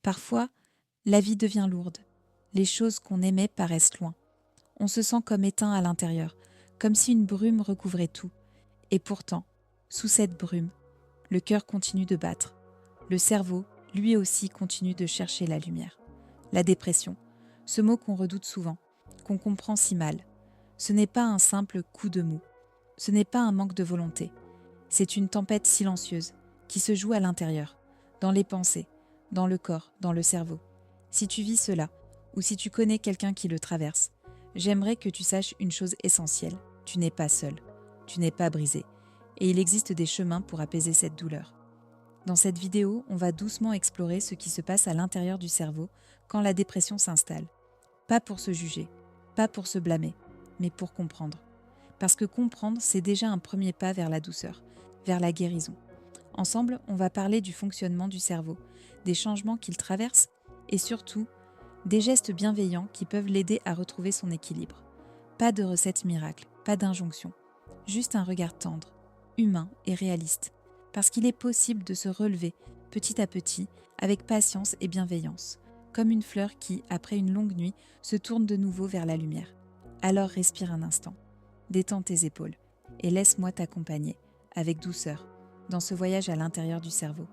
Parfois, la vie devient lourde. Les choses qu'on aimait paraissent loin. On se sent comme éteint à l'intérieur, comme si une brume recouvrait tout. Et pourtant, sous cette brume, le cœur continue de battre. Le cerveau, lui aussi, continue de chercher la lumière. La dépression, ce mot qu'on redoute souvent, qu'on comprend si mal. Ce n'est pas un simple coup de mou. Ce n'est pas un manque de volonté. C'est une tempête silencieuse qui se joue à l'intérieur, dans les pensées, dans le corps, dans le cerveau. Si tu vis cela, ou si tu connais quelqu'un qui le traverse, j'aimerais que tu saches une chose essentielle. Tu n'es pas seul, tu n'es pas brisé, et il existe des chemins pour apaiser cette douleur. Dans cette vidéo, on va doucement explorer ce qui se passe à l'intérieur du cerveau quand la dépression s'installe. Pas pour se juger, pas pour se blâmer, mais pour comprendre. Parce que comprendre, c'est déjà un premier pas vers la douceur, vers la guérison. Ensemble, on va parler du fonctionnement du cerveau, des changements qu'il traverse et surtout, des gestes bienveillants qui peuvent l'aider à retrouver son équilibre. Pas de recette miracle, pas d'injonction, juste un regard tendre, humain et réaliste. Parce qu'il est possible de se relever petit à petit avec patience et bienveillance, comme une fleur qui, après une longue nuit, se tourne de nouveau vers la lumière. Alors respire un instant, détends tes épaules et laisse-moi t'accompagner, avec douceur, dans ce voyage à l'intérieur du cerveau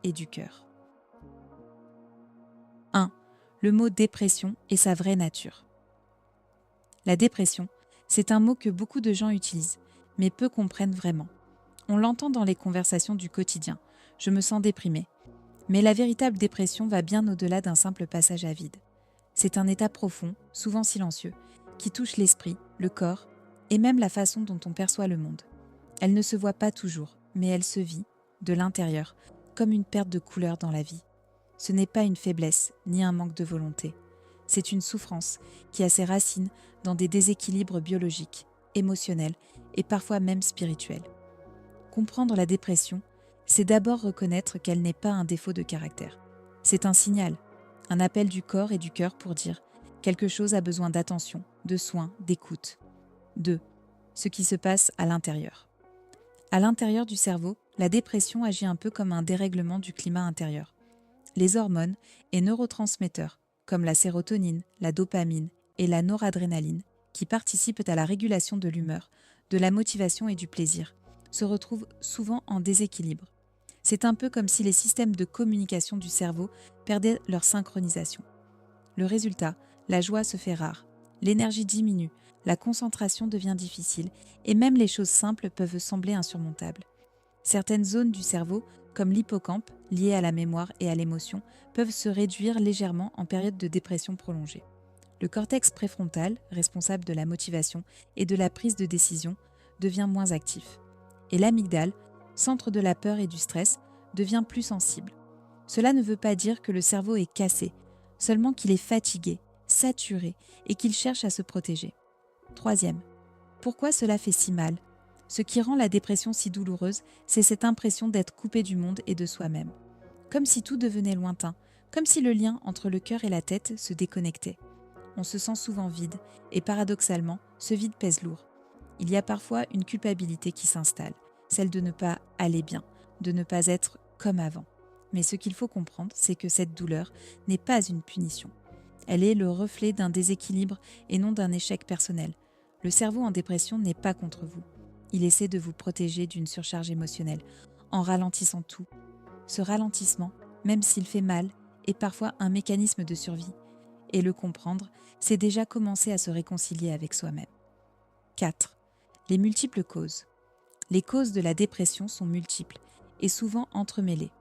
et du cœur. 1. Le mot dépression et sa vraie nature. La dépression, c'est un mot que beaucoup de gens utilisent, mais peu comprennent vraiment. On l'entend dans les conversations du quotidien. Je me sens déprimée. Mais la véritable dépression va bien au-delà d'un simple passage à vide. C'est un état profond, souvent silencieux, qui touche l'esprit, le corps et même la façon dont on perçoit le monde. Elle ne se voit pas toujours, mais elle se vit, de l'intérieur, comme une perte de couleur dans la vie. Ce n'est pas une faiblesse, ni un manque de volonté. C'est une souffrance qui a ses racines dans des déséquilibres biologiques, émotionnels et parfois même spirituels. Comprendre la dépression, c'est d'abord reconnaître qu'elle n'est pas un défaut de caractère. C'est un signal, un appel du corps et du cœur pour dire quelque chose a besoin d'attention, de soins, d'écoute. 2. Ce qui se passe à l'intérieur. À l'intérieur du cerveau, la dépression agit un peu comme un dérèglement du climat intérieur. Les hormones et neurotransmetteurs, comme la sérotonine, la dopamine et la noradrénaline, qui participent à la régulation de l'humeur, de la motivation et du plaisir, se retrouvent souvent en déséquilibre. C'est un peu comme si les systèmes de communication du cerveau perdaient leur synchronisation. Le résultat, la joie se fait rare, l'énergie diminue, la concentration devient difficile et même les choses simples peuvent sembler insurmontables. Certaines zones du cerveau, comme l'hippocampe, liées à la mémoire et à l'émotion, peuvent se réduire légèrement en période de dépression prolongée. Le cortex préfrontal, responsable de la motivation et de la prise de décision, devient moins actif. Et l'amygdale, centre de la peur et du stress, devient plus sensible. Cela ne veut pas dire que le cerveau est cassé, seulement qu'il est fatigué, saturé et qu'il cherche à se protéger. 3. Pourquoi cela fait si mal ? Ce qui rend la dépression si douloureuse, c'est cette impression d'être coupé du monde et de soi-même. Comme si tout devenait lointain, comme si le lien entre le cœur et la tête se déconnectait. On se sent souvent vide et paradoxalement, ce vide pèse lourd. Il y a parfois une culpabilité qui s'installe, celle de ne pas aller bien, de ne pas être comme avant. Mais ce qu'il faut comprendre, c'est que cette douleur n'est pas une punition. Elle est le reflet d'un déséquilibre et non d'un échec personnel. Le cerveau en dépression n'est pas contre vous. Il essaie de vous protéger d'une surcharge émotionnelle, en ralentissant tout. Ce ralentissement, même s'il fait mal, est parfois un mécanisme de survie. Et le comprendre, c'est déjà commencer à se réconcilier avec soi-même. 4. Les multiples causes. Les causes de la dépression sont multiples et souvent entremêlées.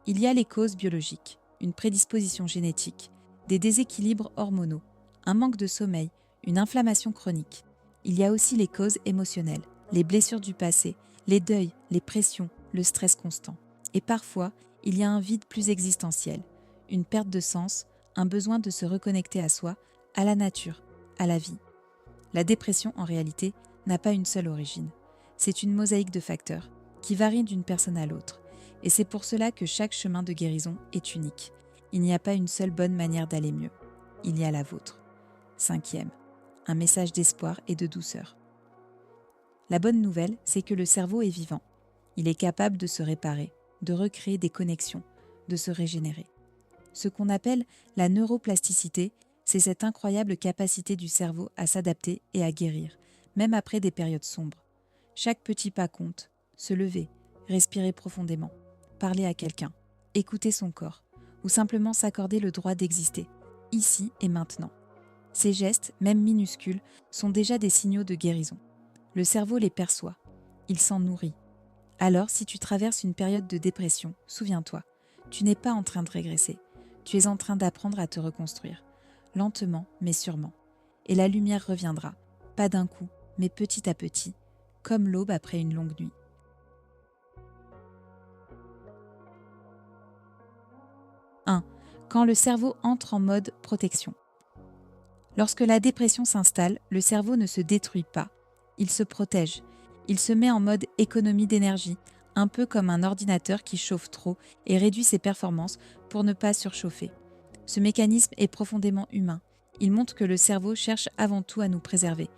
Il y a les causes biologiques, une prédisposition génétique, des déséquilibres hormonaux, un manque de sommeil, une inflammation chronique. Il y a aussi les causes émotionnelles, les blessures du passé, les deuils, les pressions, le stress constant. Et parfois, il y a un vide plus existentiel, une perte de sens, un besoin de se reconnecter à soi, à la nature, à la vie. La dépression, en réalité, n'a pas une seule origine. C'est une mosaïque de facteurs qui varient d'une personne à l'autre. Et c'est pour cela que chaque chemin de guérison est unique. Il n'y a pas une seule bonne manière d'aller mieux. Il y a la vôtre. 5. Un message d'espoir et de douceur. La bonne nouvelle, c'est que le cerveau est vivant. Il est capable de se réparer, de recréer des connexions, de se régénérer. Ce qu'on appelle la neuroplasticité, c'est cette incroyable capacité du cerveau à s'adapter et à guérir, même après des périodes sombres. Chaque petit pas compte. Se lever, respirer profondément, parler à quelqu'un, écouter son corps, ou simplement s'accorder le droit d'exister, ici et maintenant. Ces gestes, même minuscules, sont déjà des signaux de guérison. Le cerveau les perçoit, il s'en nourrit. Alors, si tu traverses une période de dépression, souviens-toi, tu n'es pas en train de régresser, tu es en train d'apprendre à te reconstruire, lentement mais sûrement. Et la lumière reviendra, pas d'un coup, mais petit à petit, comme l'aube après une longue nuit. 1. Quand le cerveau entre en mode protection. Lorsque la dépression s'installe, le cerveau ne se détruit pas, il se protège. Il se met en mode économie d'énergie, un peu comme un ordinateur qui chauffe trop et réduit ses performances pour ne pas surchauffer. Ce mécanisme est profondément humain. Il montre que le cerveau cherche avant tout à nous préserver.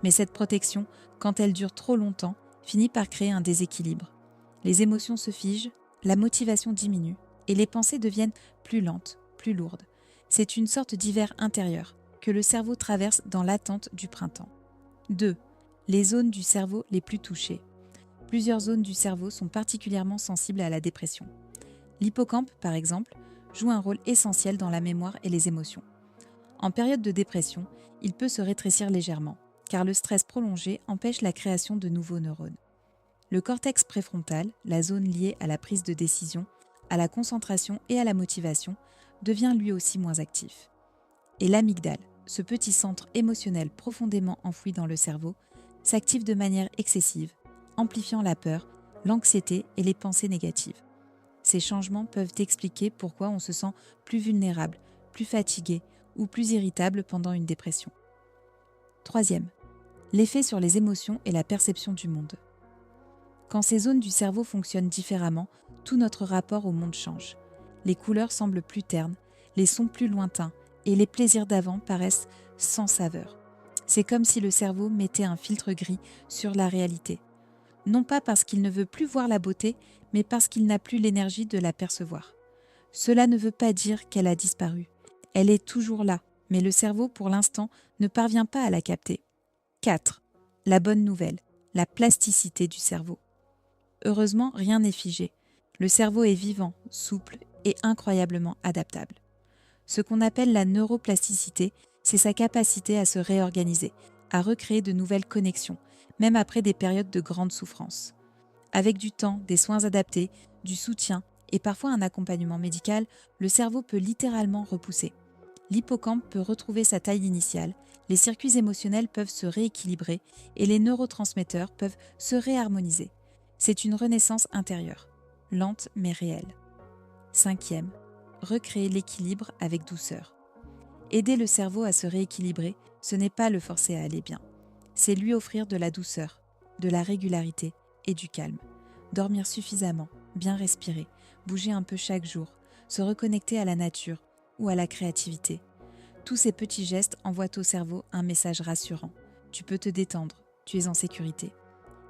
Mais cette protection, quand elle dure trop longtemps, finit par créer un déséquilibre. Les émotions se figent, la motivation diminue et les pensées deviennent plus lentes, plus lourdes. C'est une sorte d'hiver intérieur que le cerveau traverse dans l'attente du printemps. 2. Les zones du cerveau les plus touchées. Plusieurs zones du cerveau sont particulièrement sensibles à la dépression. L'hippocampe, par exemple, joue un rôle essentiel dans la mémoire et les émotions. En période de dépression, il peut se rétrécir légèrement, car le stress prolongé empêche la création de nouveaux neurones. Le cortex préfrontal, la zone liée à la prise de décision, à la concentration et à la motivation, devient lui aussi moins actif. Et l'amygdale, ce petit centre émotionnel profondément enfoui dans le cerveau, s'active de manière excessive, amplifiant la peur, l'anxiété et les pensées négatives. Ces changements peuvent expliquer pourquoi on se sent plus vulnérable, plus fatigué ou plus irritable pendant une dépression. 3. L'effet sur les émotions et la perception du monde. Quand ces zones du cerveau fonctionnent différemment, tout notre rapport au monde change. Les couleurs semblent plus ternes, les sons plus lointains et les plaisirs d'avant paraissent sans saveur. C'est comme si le cerveau mettait un filtre gris sur la réalité. Non pas parce qu'il ne veut plus voir la beauté, mais parce qu'il n'a plus l'énergie de la percevoir. Cela ne veut pas dire qu'elle a disparu. Elle est toujours là, mais le cerveau, pour l'instant, ne parvient pas à la capter. 4. La bonne nouvelle, la plasticité du cerveau. Heureusement, rien n'est figé. Le cerveau est vivant, souple et incroyablement adaptable. Ce qu'on appelle la neuroplasticité, c'est sa capacité à se réorganiser, à recréer de nouvelles connexions, même après des périodes de grande souffrance. Avec du temps, des soins adaptés, du soutien et parfois un accompagnement médical, le cerveau peut littéralement repousser. L'hippocampe peut retrouver sa taille initiale, les circuits émotionnels peuvent se rééquilibrer et les neurotransmetteurs peuvent se réharmoniser. C'est une renaissance intérieure, lente mais réelle. 5. Recréer l'équilibre avec douceur. Aider le cerveau à se rééquilibrer, ce n'est pas le forcer à aller bien. C'est lui offrir de la douceur, de la régularité et du calme. Dormir suffisamment, bien respirer, bouger un peu chaque jour, se reconnecter à la nature ou à la créativité. Tous ces petits gestes envoient au cerveau un message rassurant. Tu peux te détendre, tu es en sécurité.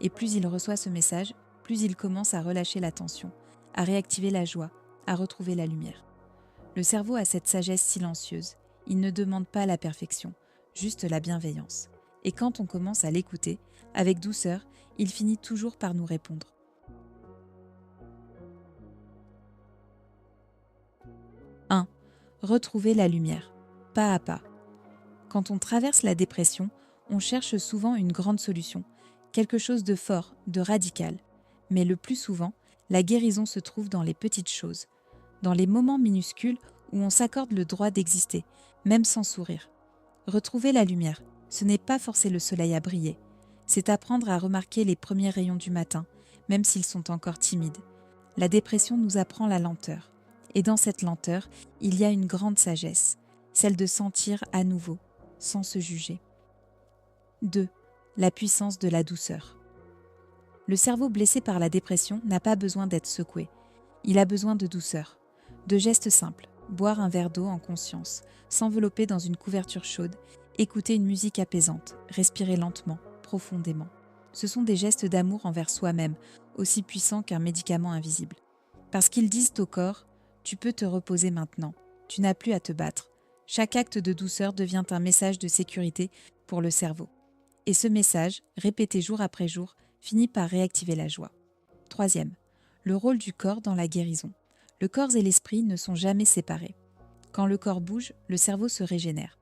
Et plus il reçoit ce message, plus il commence à relâcher la tension, à réactiver la joie, à retrouver la lumière. Le cerveau a cette sagesse silencieuse. Il ne demande pas la perfection, juste la bienveillance. Et quand on commence à l'écouter, avec douceur, il finit toujours par nous répondre. 1. Retrouver la lumière, pas à pas. Quand on traverse la dépression, on cherche souvent une grande solution, quelque chose de fort, de radical. Mais le plus souvent, la guérison se trouve dans les petites choses, dans les moments minuscules où on s'accorde le droit d'exister, même sans sourire. Retrouver la lumière, ce n'est pas forcer le soleil à briller, c'est apprendre à remarquer les premiers rayons du matin, même s'ils sont encore timides. La dépression nous apprend la lenteur. Et dans cette lenteur, il y a une grande sagesse, celle de sentir à nouveau, sans se juger. 2. La puissance de la douceur. Le cerveau blessé par la dépression n'a pas besoin d'être secoué. Il a besoin de douceur, de gestes simples, boire un verre d'eau en conscience, s'envelopper dans une couverture chaude, écouter une musique apaisante, respirer lentement, profondément. Ce sont des gestes d'amour envers soi-même, aussi puissants qu'un médicament invisible. Parce qu'ils disent au corps « tu peux te reposer maintenant ». Tu n'as plus à te battre. Chaque acte de douceur devient un message de sécurité pour le cerveau. Et ce message, répété jour après jour, finit par réactiver la joie. Troisième, le rôle du corps dans la guérison. Le corps et l'esprit ne sont jamais séparés. Quand le corps bouge, le cerveau se régénère.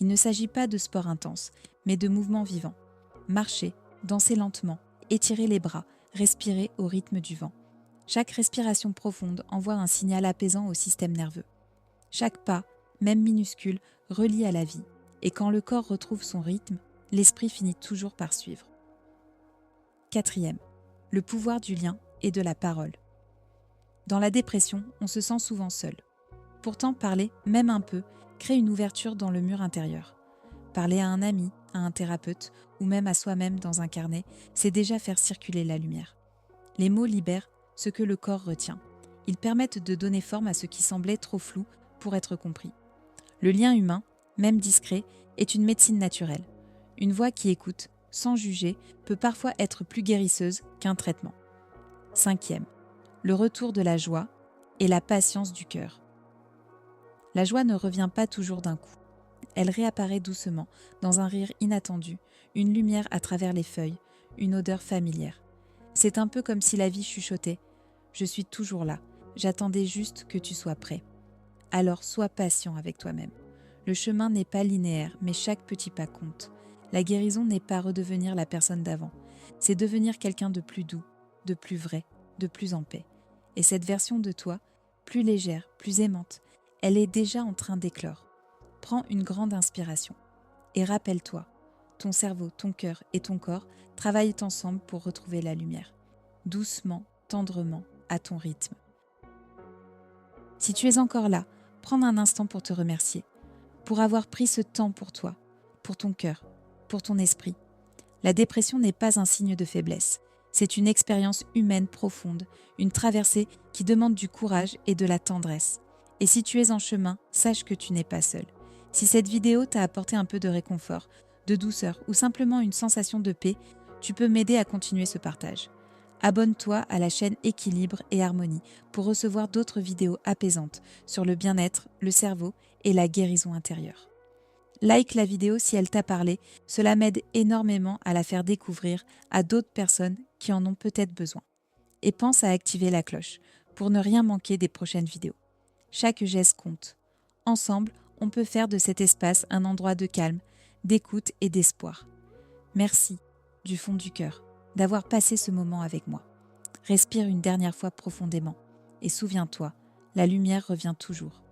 Il ne s'agit pas de sport intense, mais de mouvements vivants. Marcher, danser lentement, étirer les bras, respirer au rythme du vent. Chaque respiration profonde envoie un signal apaisant au système nerveux. Chaque pas, même minuscule, relie à la vie. Et quand le corps retrouve son rythme, l'esprit finit toujours par suivre. Quatrième, le pouvoir du lien et de la parole. Dans la dépression, on se sent souvent seul. Pourtant, parler, même un peu, crée une ouverture dans le mur intérieur. Parler à un ami, à un thérapeute ou même à soi-même dans un carnet, c'est déjà faire circuler la lumière. Les mots libèrent ce que le corps retient. Ils permettent de donner forme à ce qui semblait trop flou pour être compris. Le lien humain, même discret, est une médecine naturelle. Une voix qui écoute, sans juger, peut parfois être plus guérisseuse qu'un traitement. Cinquième, le retour de la joie et la patience du cœur. La joie ne revient pas toujours d'un coup. Elle réapparaît doucement, dans un rire inattendu, une lumière à travers les feuilles, une odeur familière. C'est un peu comme si la vie chuchotait « Je suis toujours là, j'attendais juste que tu sois prêt ». Alors sois patient avec toi-même. Le chemin n'est pas linéaire, mais chaque petit pas compte. La guérison n'est pas redevenir la personne d'avant, c'est devenir quelqu'un de plus doux, de plus vrai, de plus en paix. Et cette version de toi, plus légère, plus aimante, elle est déjà en train d'éclore. Prends une grande inspiration et rappelle-toi, ton cerveau, ton cœur et ton corps travaillent ensemble pour retrouver la lumière, doucement, tendrement, à ton rythme. Si tu es encore là, prends un instant pour te remercier, pour avoir pris ce temps pour toi, pour ton cœur, pour ton esprit. La dépression n'est pas un signe de faiblesse, c'est une expérience humaine profonde, une traversée qui demande du courage et de la tendresse. Et si tu es en chemin, sache que tu n'es pas seul. Si cette vidéo t'a apporté un peu de réconfort, de douceur ou simplement une sensation de paix, tu peux m'aider à continuer ce partage. Abonne-toi à la chaîne Équilibre et Harmonie pour recevoir d'autres vidéos apaisantes sur le bien-être, le cerveau et la guérison intérieure. Like la vidéo si elle t'a parlé, cela m'aide énormément à la faire découvrir à d'autres personnes qui en ont peut-être besoin. Et pense à activer la cloche pour ne rien manquer des prochaines vidéos. Chaque geste compte. Ensemble, on peut faire de cet espace un endroit de calme, d'écoute et d'espoir. Merci, du fond du cœur, d'avoir passé ce moment avec moi. Respire une dernière fois profondément et souviens-toi, la lumière revient toujours.